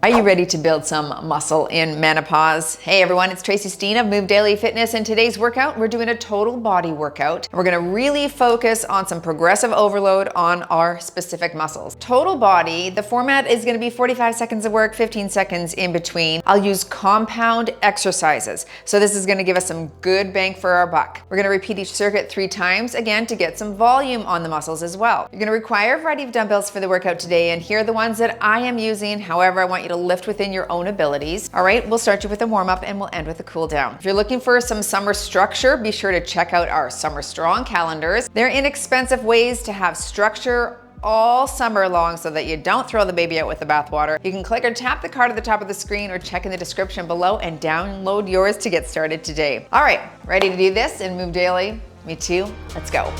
Are you ready to build some muscle in menopause? Hey everyone, it's Tracy Steen of Move Daily Fitness, and today's workout, we're doing a total body workout. We're gonna really focus on some progressive overload on our specific muscles. Total body, the format is gonna be 45 seconds of work, 15 seconds in between. I'll use compound exercises. So this is gonna give us some good bang for our buck. We're gonna repeat each circuit 3 times, again, to get some volume on the muscles as well. You're gonna require a variety of dumbbells for the workout today, and here are the ones that I am using. However, I want you to lift within your own abilities. All right, we'll start you with a warm up and we'll end with a cool down. If you're looking for some summer structure, be sure to check out our Summer Strong calendars. They're inexpensive ways to have structure all summer long so that you don't throw the baby out with the bathwater. You can click or tap the card at the top of the screen or check in the description below and download yours to get started today. All right, ready to do this and move daily? Me too, let's go.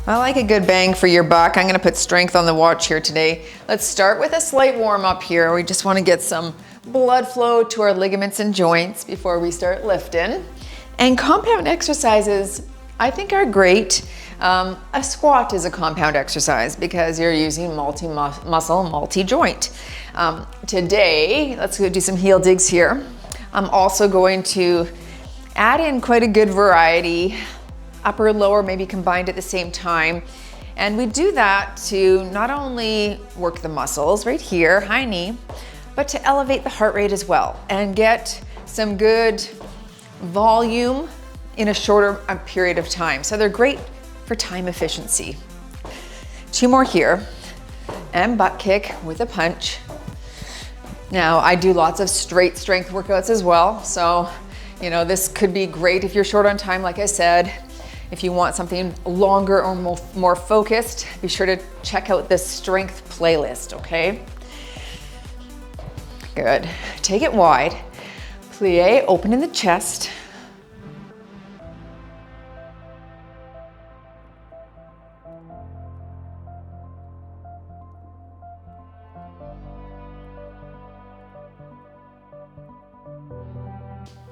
I like a good bang for your buck. I'm gonna put strength on the watch here today. Let's start with a slight warm up here. We just wanna get some blood flow to our ligaments and joints before we start lifting. And compound exercises, I think, are great. A squat is a compound exercise because you're using multi-muscle, multi-joint. Today, let's go do some heel digs here. I'm also going to add in quite a good variety, upper, lower, maybe combined at the same time. And we do that to not only work the muscles right here, high knee, but to elevate the heart rate as well and get some good volume in a shorter period of time. So they're great for time efficiency. 2 more here, and butt kick with a punch. Now, I do lots of straight strength workouts as well. So, you know, this could be great if you're short on time, like I said. If you want something longer or more focused, be sure to check out this strength playlist, okay? Good. Take it wide. Plie, open in the chest.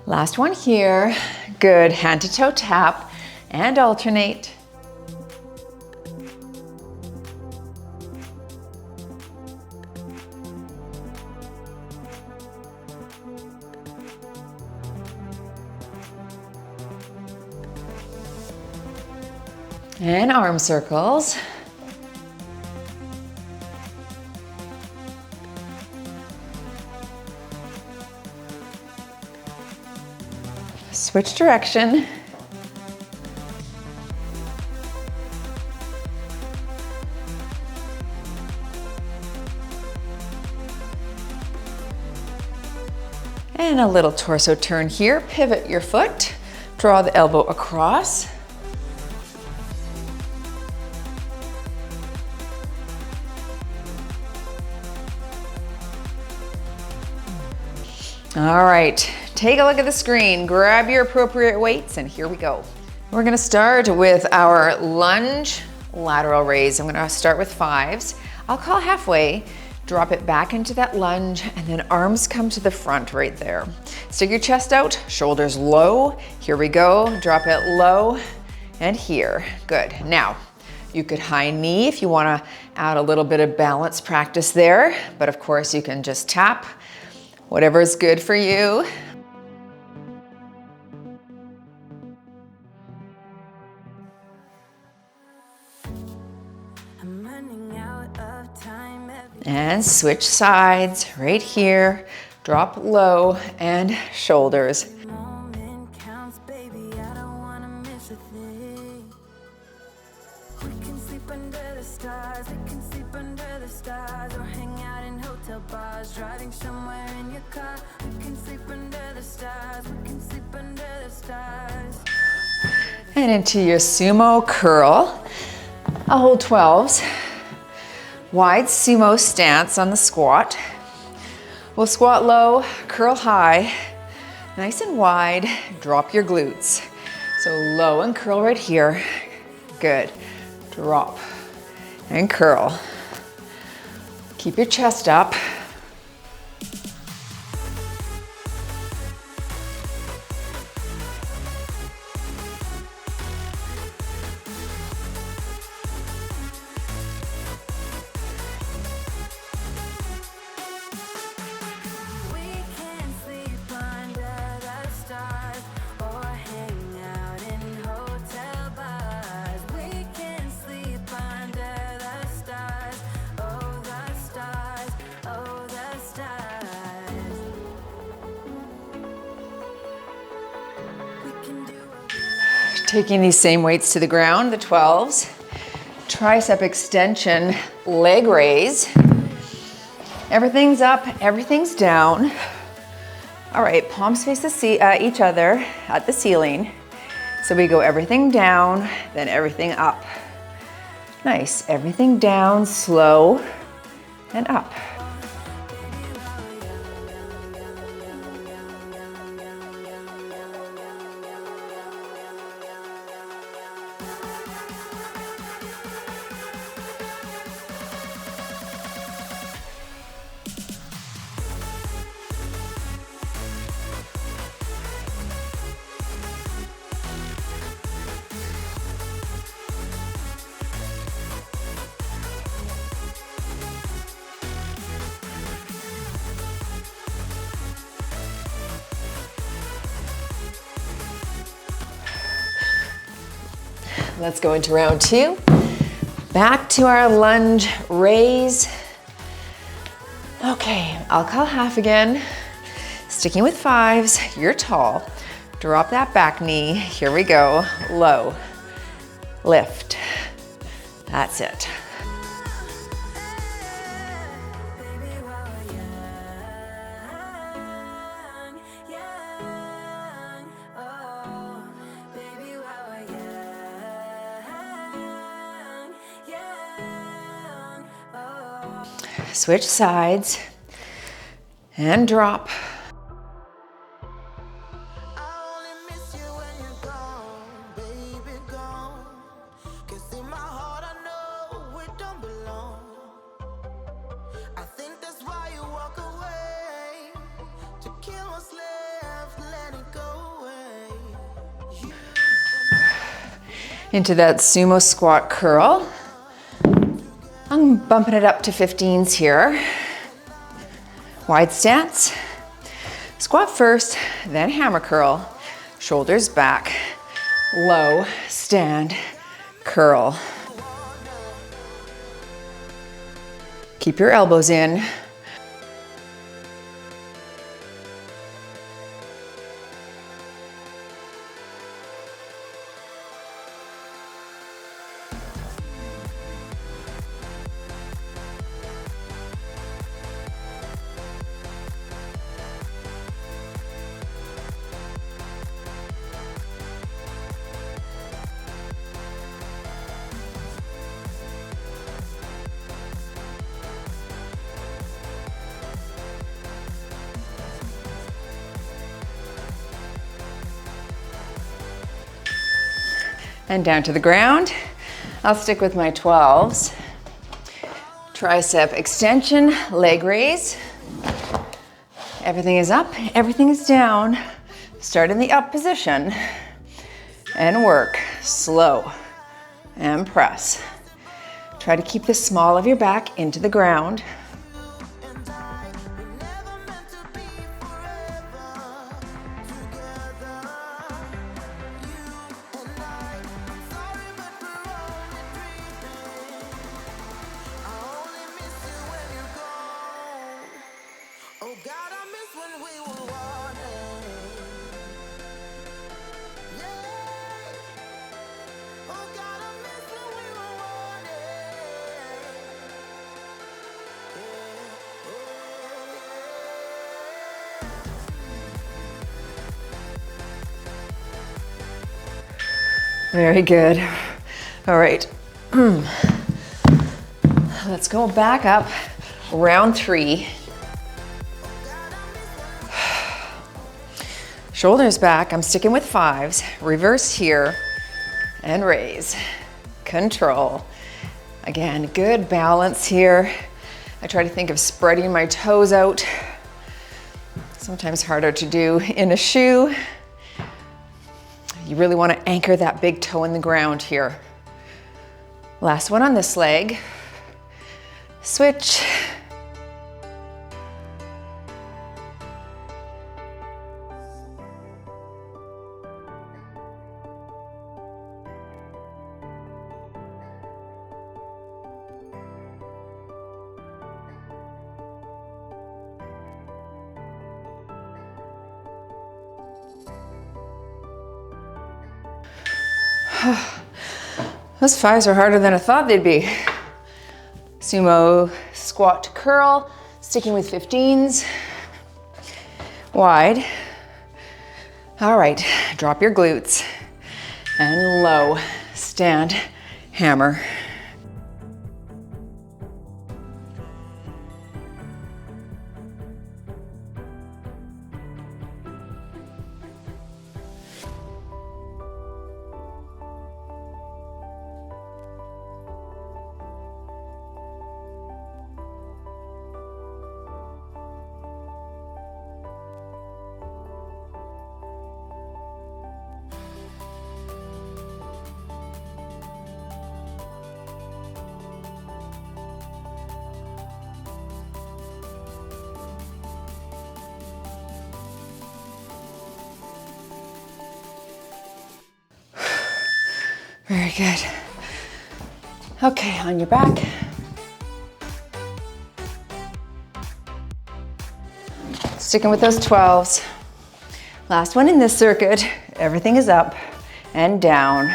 Last one here. Good. Hand to toe tap. And alternate. And arm circles. Switch direction. And a little torso turn here. Pivot your foot, draw the elbow across. All right, take a look at the screen, grab your appropriate weights, and here we go. We're gonna start with our lunge lateral raise. I'm gonna start with 5s. I'll call halfway. Drop it back into that lunge, and then arms come to the front right there. Stick your chest out, shoulders low. Here we go, drop it low, and here, good. Now, you could high knee if you wanna add a little bit of balance practice there, but of course you can just tap, whatever is good for you. And switch sides right here. Drop low and shoulders. And into your sumo curl. I'll hold 12s. Wide sumo stance on the squat. We'll squat low, curl high, nice and wide, drop your glutes. So low and curl right here. Good. Drop and curl. Keep your chest up. Taking these same weights to the ground, the 12s. Tricep extension, leg raise. Everything's up, everything's down. All right, palms face each other at the ceiling. So we go everything down, then everything up. Nice, everything down, slow, and up. Let's go into round 2. Back to our lunge raise. Okay, I'll call half again. Sticking with 5s, you're tall. Drop that back knee. Here we go. Low. Lift. That's it. Switch sides and drop. Into that sumo squat curl. I'm bumping it up to 15s here. Wide stance. Squat first, then hammer curl. Shoulders back. Low, stand, curl. Keep your elbows in. And down to the ground. I'll stick with my 12s. Tricep extension, leg raise. Everything is up, everything is down. Start in the up position and work slow and press. Try to keep the small of your back into the ground. Very good. All right. Let's go back up. Round 3. Shoulders back. I'm sticking with 5s. Reverse here and raise. Control. Again, good balance here. I try to think of spreading my toes out. Sometimes harder to do in a shoe. You really want to anchor that big toe in the ground here. Last one on this leg. Switch. Those 5s are harder than I thought they'd be. Sumo squat to curl, sticking with 15s. Wide. All right, drop your glutes. And low, stand, hammer. Very good. Okay, on your back. Sticking with those 12s. Last one in this circuit. Everything is up and down.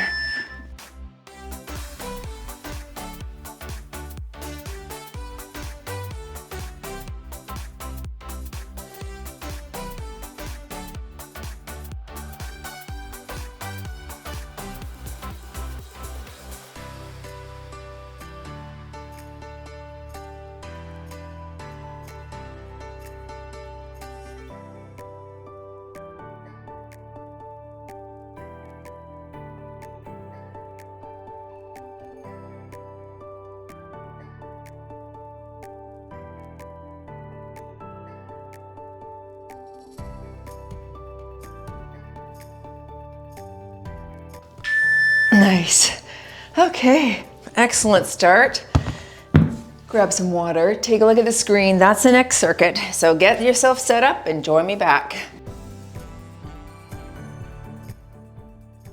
Nice. Okay, excellent start. Grab some water, take a look at the screen. That's the next circuit. So get yourself set up and join me back.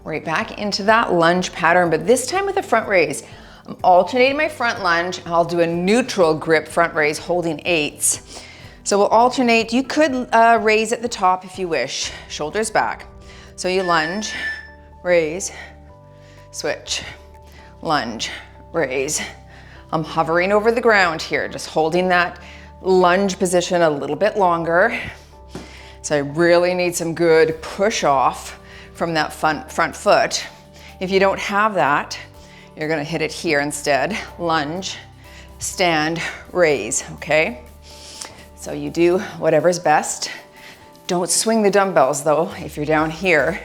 Right back into that lunge pattern, but this time with a front raise. I'm alternating my front lunge. I'll do a neutral grip front raise holding 8s. So we'll alternate. You could raise at the top if you wish, shoulders back. So you lunge, raise, switch, lunge, raise. I'm hovering over the ground here, just holding that lunge position a little bit longer. So I really need some good push off from that front foot. If you don't have that, you're gonna hit it here instead. Lunge, stand, raise, okay? So you do whatever's best. Don't swing the dumbbells though. If you're down here,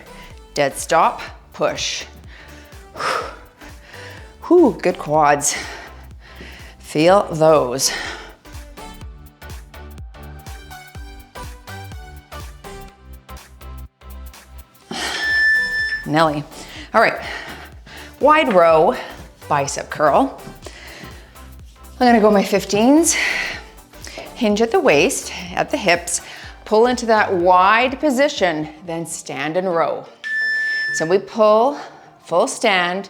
dead stop, push. Whew, good quads. Feel those. Nelly. All right, wide row, bicep curl. I'm gonna go my 15s. Hinge at the waist, at the hips, pull into that wide position, then stand and row. So we pull, full stand,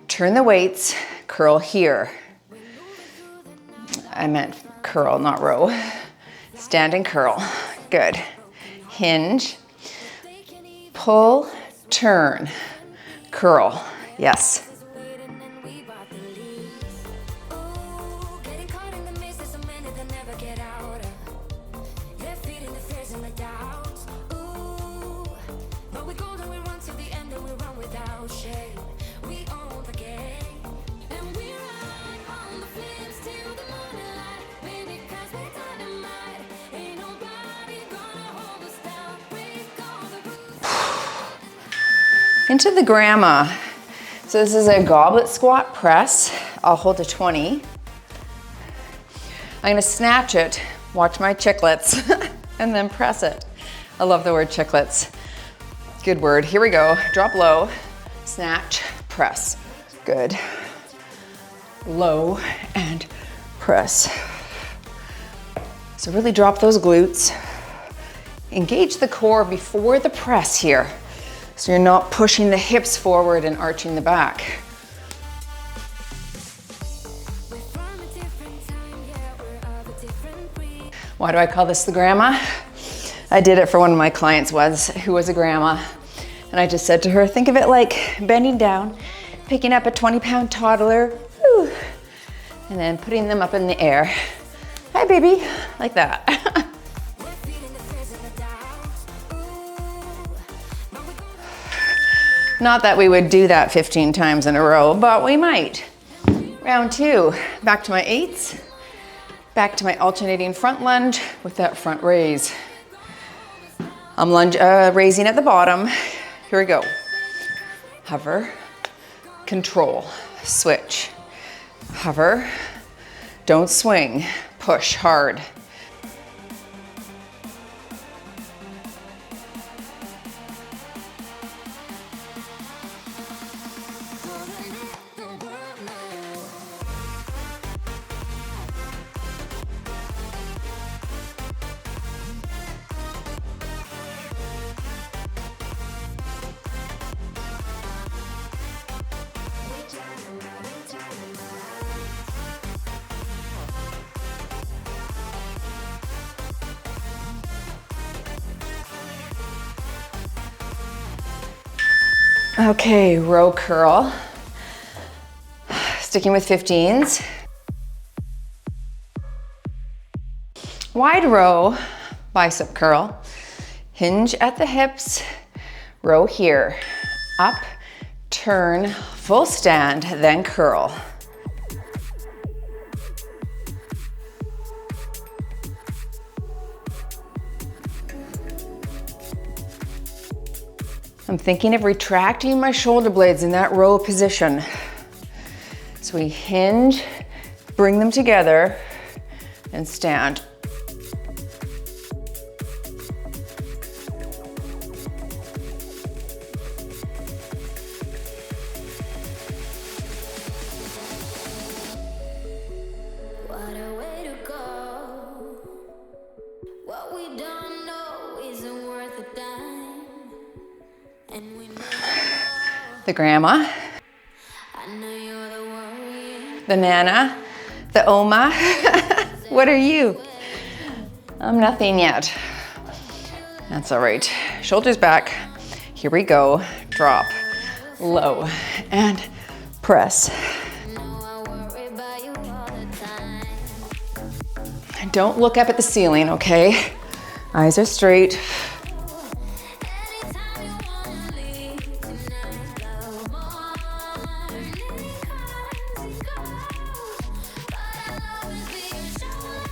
turn the weights, curl here. I meant curl, not row. Stand and curl, good. Hinge, pull, turn, curl, yes. Into the grandma. So this is a goblet squat press. I'll hold to 20. I'm gonna snatch it, watch my chiclets, and then press it. I love the word chiclets. Good word. Here we go. Drop low, snatch, press. Good. Low and press. So really drop those glutes. Engage the core before the press here. So you're not pushing the hips forward and arching the back. Why do I call this the grandma? I did it for one of my clients who was a grandma. And I just said to her, think of it like bending down picking up a 20-pound toddler, woo, and then putting them up in the air. Hi, baby, like that. Not that we would do that 15 times in a row, but we might. Round 2, back to my 8s, back to my alternating front lunge with that front raise. I'm raising at the bottom. Here we go. Hover, control, switch. Hover, don't swing, push hard. Okay, row curl. Sticking with 15s. Wide row, bicep curl. Hinge at the hips, row here. Up, turn, full stand, then curl. I'm thinking of retracting my shoulder blades in that row position. So we hinge, bring them together, and stand. What a way to go. What we don't know isn't worth a dime. And we know The grandma, I know you're the worry. the nana, the oma. What are you? I'm nothing yet. That's all right. Shoulders back. Here we go. Drop, low, and press. No, I worry about you all the time. Don't look up at the ceiling, okay? Eyes are straight. Anytime you wanna leave tonight, the morning comes and goes. But I'll always be your shoulder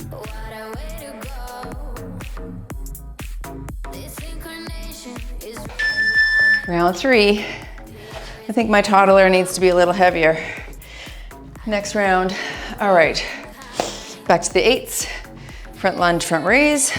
What a way to go. This incarnation is Round 3. I think my toddler needs to be a little heavier. Next round. All right. Back to the 8s. Front lunge, front raise.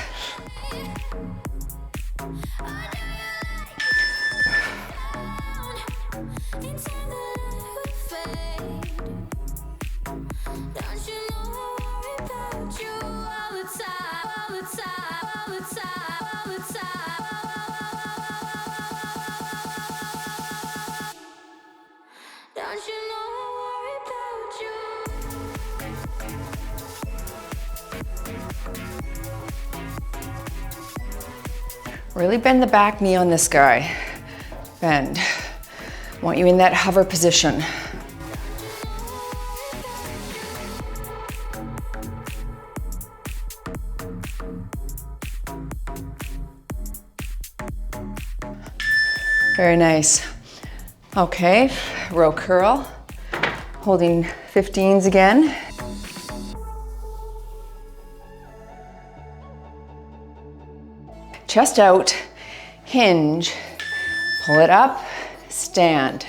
Really bend the back knee on this guy. Bend. Want you in that hover position. Very nice. Okay, row curl. Holding 15s again. Chest out, hinge, pull it up, stand,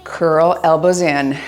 curl, elbows in.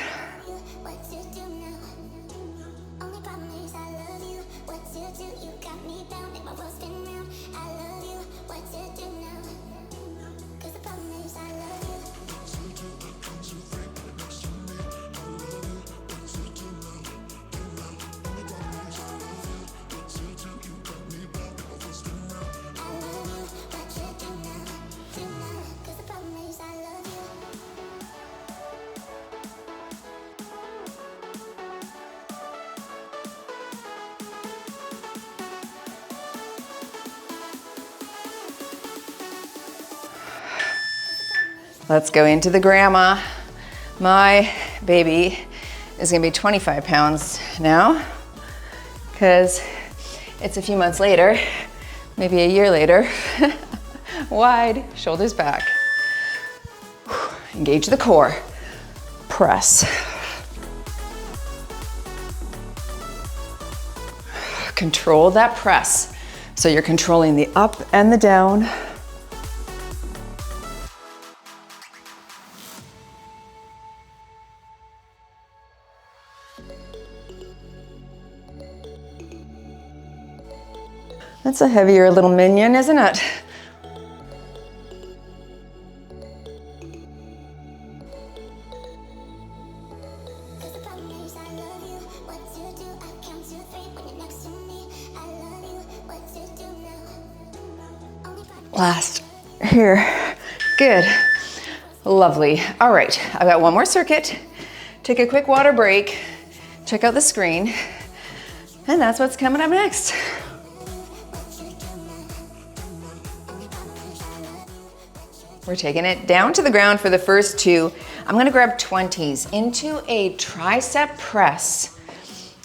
Let's go into the grandma. My baby is gonna be 25 pounds now because it's a few months later, maybe a year later. Wide, shoulders back. Engage the core. Press. Control that press. So you're controlling the up and the down. That's a heavier little minion, isn't it? Last. Here. Good. Lovely. All right, I've got one more circuit. Take a quick water break. Check out the screen. And that's what's coming up next. We're taking it down to the ground for the first two. I'm gonna grab 20s into a tricep press,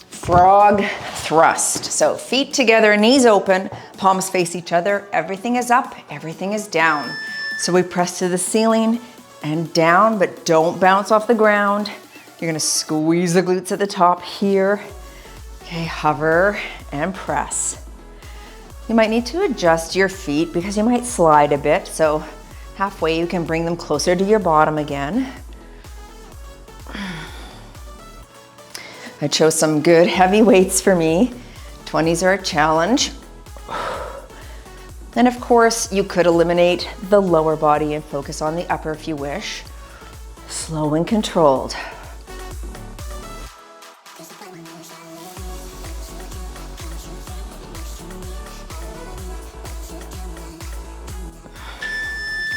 frog thrust. So feet together, knees open, palms face each other. Everything is up, everything is down. So we press to the ceiling and down, but don't bounce off the ground. You're gonna squeeze the glutes at the top here. Okay, hover and press. You might need to adjust your feet because you might slide a bit. So halfway, you can bring them closer to your bottom again. I chose some good heavy weights for me. 20s are a challenge. And of course, you could eliminate the lower body and focus on the upper if you wish. Slow and controlled.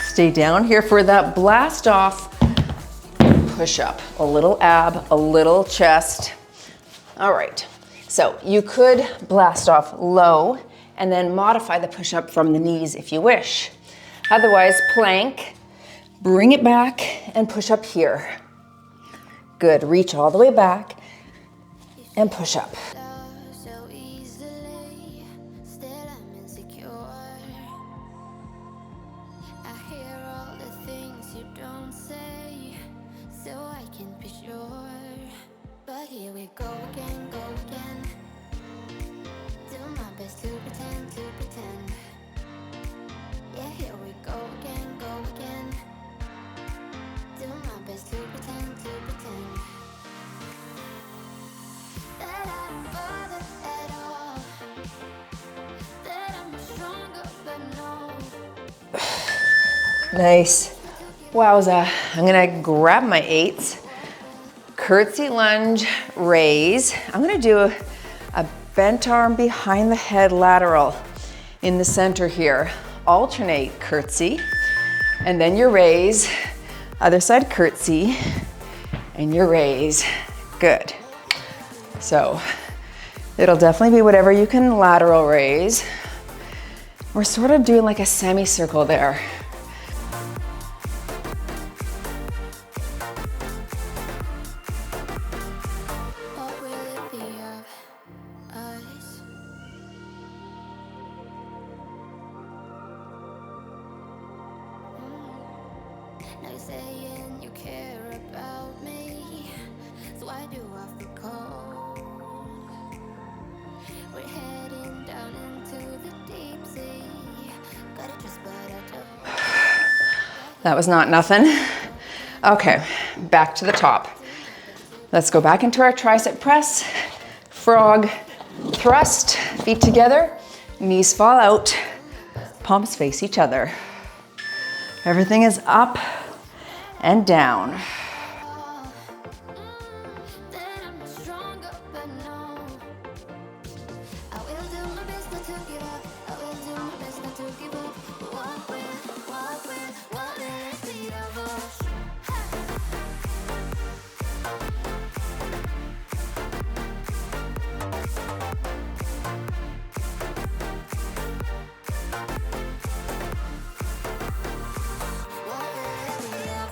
Stay down here for that blast off push up. A little ab, a little chest. All right, so you could blast off low and then modify the push up from the knees if you wish. Otherwise, plank, bring it back and push up here. Good, reach all the way back and push up. So easily, still I'm insecure. I hear all the things you don't say, so I can be sure. But here we go again, go again. Do my best to pretend, to pretend. Yeah, here we go again, go again. Do my best to pretend, to pretend. That I don't bother at all. That I'm stronger, but no. Nice. Wowza. I'm gonna grab my 8s. Curtsy lunge, raise. I'm gonna do a bent arm behind the head lateral in the center here. Alternate curtsy, and then your raise. Other side curtsy, and your raise. Good. So it'll definitely be whatever you can lateral raise. We're sort of doing like a semicircle there. What will it be of us? Now you're saying you care about me, so why do I feel cold? We're heading down into the deep sea. Gotta trust, but I don't. That was not nothing. Okay, back to the top. Let's go back into our tricep press, frog thrust, feet together, knees fall out, palms face each other. Everything is up and down. That I'm stronger, but no. I will do my best not to give up. I will do my best not to give up. What will it be of us? What will it be of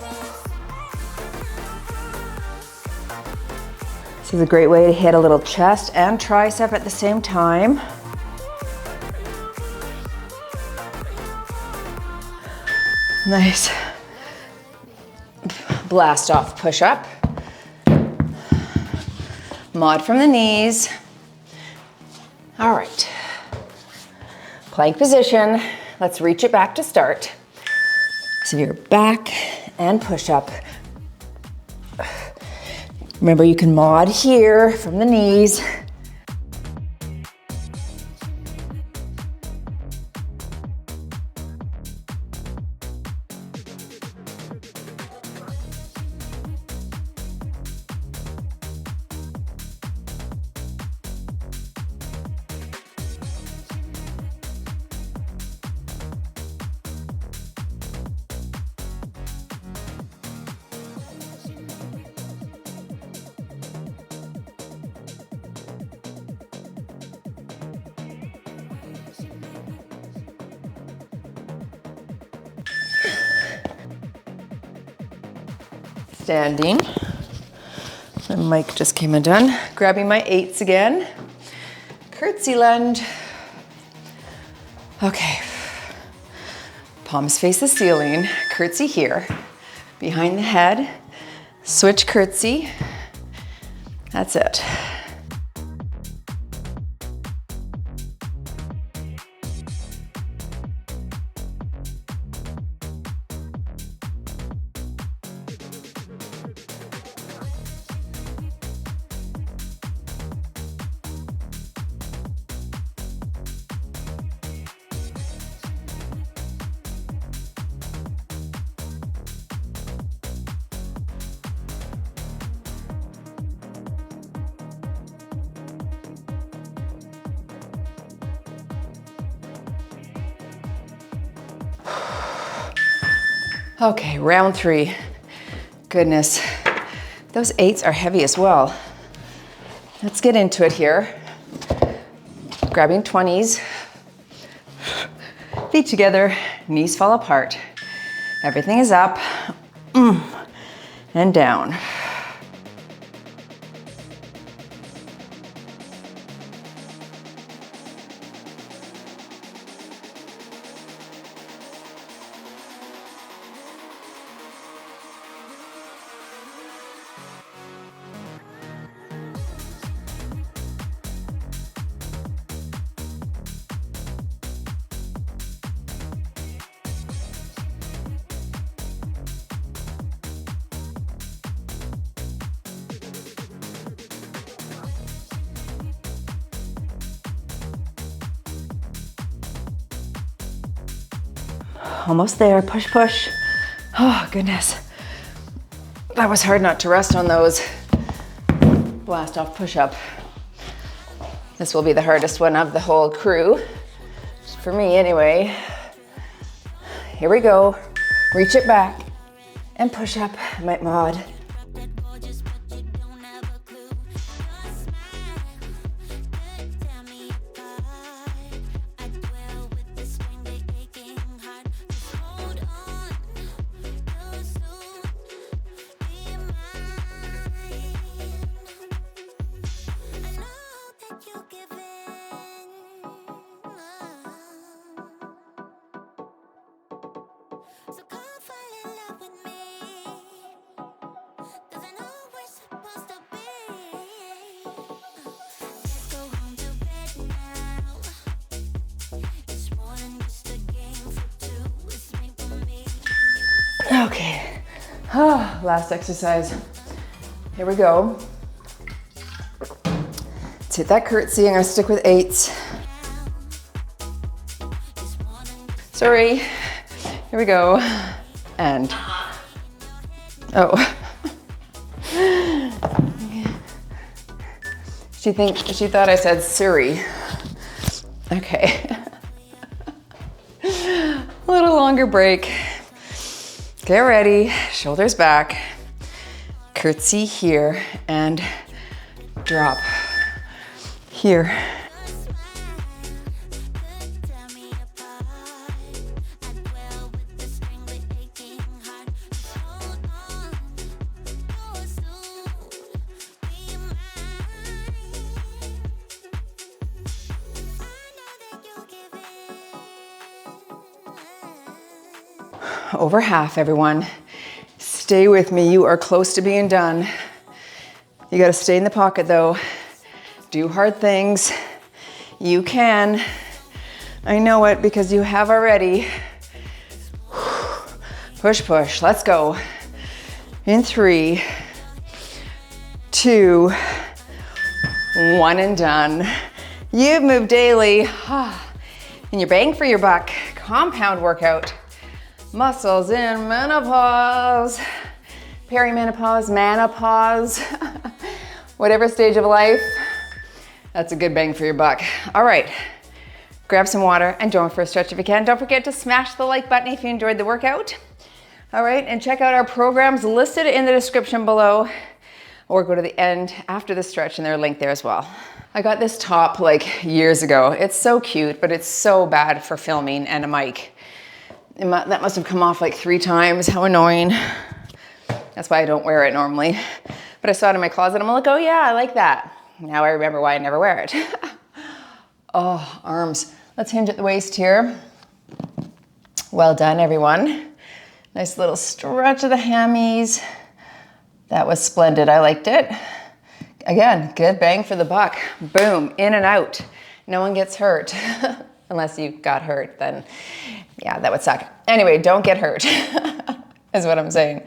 This is a great way to hit a little chest and tricep at the same time. Nice. Blast off push-up. Mod from the knees. All right. Plank position. Let's reach it back to start. So you're back and push-up. Remember, you can mod here from the knees. Standing. My mic just came undone. Grabbing my 8s again. Curtsy lunge. Okay. Palms face the ceiling. Curtsy here. Behind the head. Switch curtsy. That's it. Okay, round 3. Goodness, those 8s are heavy as well. Let's get into it here. Grabbing 20s. Feet together, knees fall apart. Everything is up and down. Almost there, push, push. Oh, goodness. That was hard not to rest on those. Blast off push-up. This will be the hardest one of the whole crew. For me, anyway. Here we go. Reach it back and push up. I might mod. Okay, last exercise. Here we go. Let's hit that curtsy. I'm gonna stick with 8s. Sorry, here we go. And, oh. She thought I said Siri. Okay. A little longer break. Get ready, shoulders back, curtsy here, and drop here. Over half, everyone. Stay with me. You are close to being done. You got to stay in the pocket though. Do hard things. You can. I know it because you have already. Push, push. Let's go. In 3, 2, 1 and done. You've moved daily. And you're bang for your buck. Compound workout. Muscles in menopause, perimenopause, menopause, whatever stage of life, that's a good bang for your buck. All right, grab some water and join for a stretch if you can. Don't forget to smash the like button if you enjoyed the workout. All right, and check out our programs listed in the description below, or go to the end after the stretch and there's a link there as well. I got this top like years ago. It's so cute, but it's so bad for filming and a mic. That must have come off like 3 times. How annoying. That's why I don't wear it normally. But I saw it in my closet. I'm like, oh yeah, I like that. Now I remember why I never wear it. Oh, arms. Let's hinge at the waist here. Well done, everyone. Nice little stretch of the hammies. That was splendid. I liked it. Again, good bang for the buck. Boom, in and out. No one gets hurt. Unless you got hurt, then yeah, that would suck. Anyway, don't get hurt, is what I'm saying.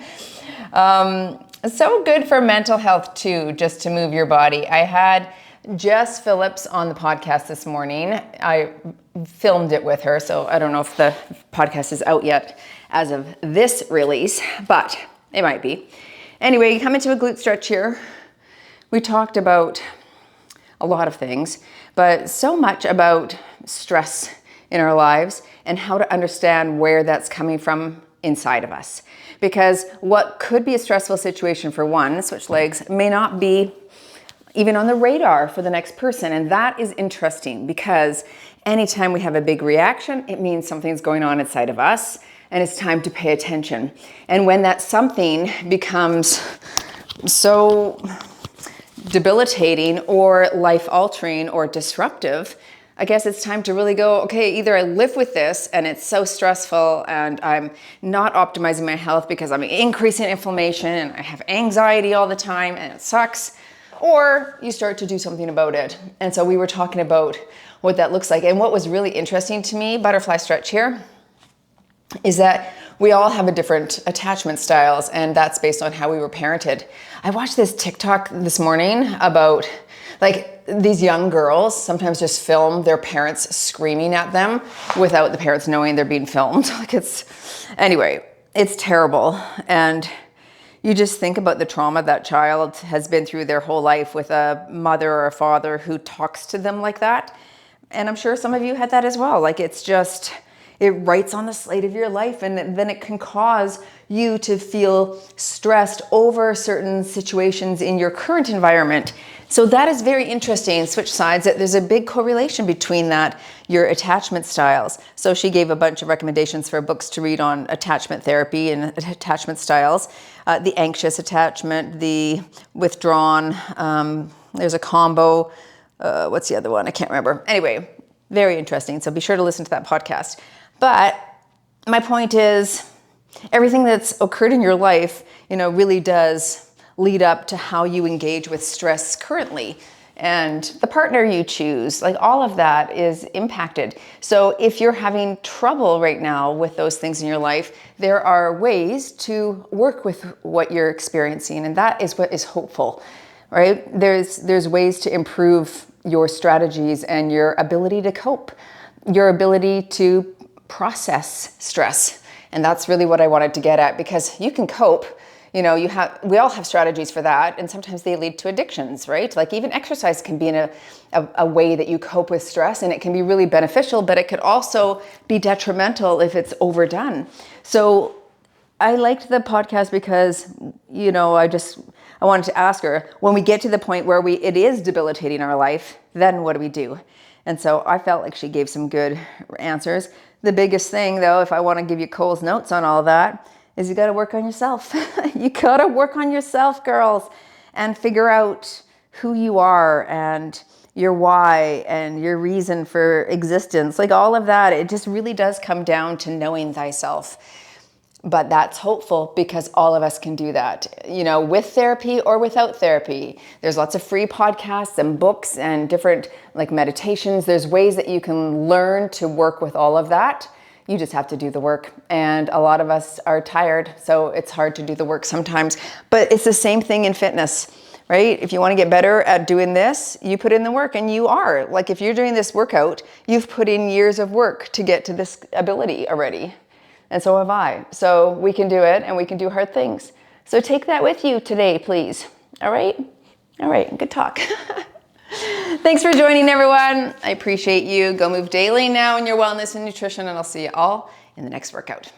So good for mental health too, just to move your body. I had Jess Phillips on the podcast this morning. I filmed it with her, so I don't know if the podcast is out yet as of this release, but it might be. Anyway, come into a glute stretch here. We talked about a lot of things, but so much about stress in our lives and how to understand where that's coming from inside of us. Because what could be a stressful situation for one, switch legs, may not be even on the radar for the next person. And that is interesting because anytime we have a big reaction, it means something's going on inside of us and it's time to pay attention. And when that something becomes so debilitating or life-altering or disruptive, I guess it's time to really go, okay, either I live with this and it's so stressful and I'm not optimizing my health because I'm increasing inflammation and I have anxiety all the time and it sucks, or you start to do something about it. And so we were talking about what that looks like. And what was really interesting to me, butterfly stretch here, is that we all have a different attachment styles, and that's based on how we were parented. I watched this TikTok this morning about like these young girls sometimes just film their parents screaming at them without the parents knowing they're being filmed. Anyway, it's terrible. And you just think about the trauma that child has been through their whole life with a mother or a father who talks to them like that. And I'm sure some of you had that as well. Like it's just, it writes on the slate of your life, and then it can cause you to feel stressed over certain situations in your current environment. So that is very interesting. Switch sides, that there's a big correlation between that, your attachment styles. So she gave a bunch of recommendations for books to read on attachment therapy and attachment styles. The anxious attachment, the withdrawn, there's a combo. What's the other one? I can't remember. Anyway, very interesting. So be sure to listen to that podcast. But my point is, everything that's occurred in your life, really does lead up to how you engage with stress currently. And the partner you choose, like all of that is impacted. So if you're having trouble right now with those things in your life, there are ways to work with what you're experiencing. And that is what is hopeful, right? There's ways to improve your strategies and your ability to cope, your ability to process stress. And that's really what I wanted to get at, because you can cope. We all have strategies for that, and sometimes they lead to addictions, right? Like even exercise can be in a way that you cope with stress, and it can be really beneficial, but it could also be detrimental if it's overdone. So I liked the podcast because, I wanted to ask her, when we get to the point where it is debilitating our life, then what do we do? And so I felt like she gave some good answers. The biggest thing, though, if I want to give you Cole's notes on all that, is you got to work on yourself. You got to work on yourself, girls, and figure out who you are and your why and your reason for existence. Like all of that, it just really does come down to knowing thyself. But that's hopeful because all of us can do that, you know, with therapy or without therapy. There's lots of free podcasts and books and different like meditations. There's ways that you can learn to work with all of that. You just have to do the work. And a lot of us are tired, so it's hard to do the work sometimes. But it's the same thing in fitness, right? If you want to get better at doing this, you put in the work, and you are. Like if you're doing this workout, you've put in years of work to get to this ability already. And so have I. So we can do it, and we can do hard things. So take that with you today, please. All right? All right, good talk. Thanks for joining, everyone. I appreciate you. Go move daily now in your wellness and nutrition, and I'll see you all in the next workout.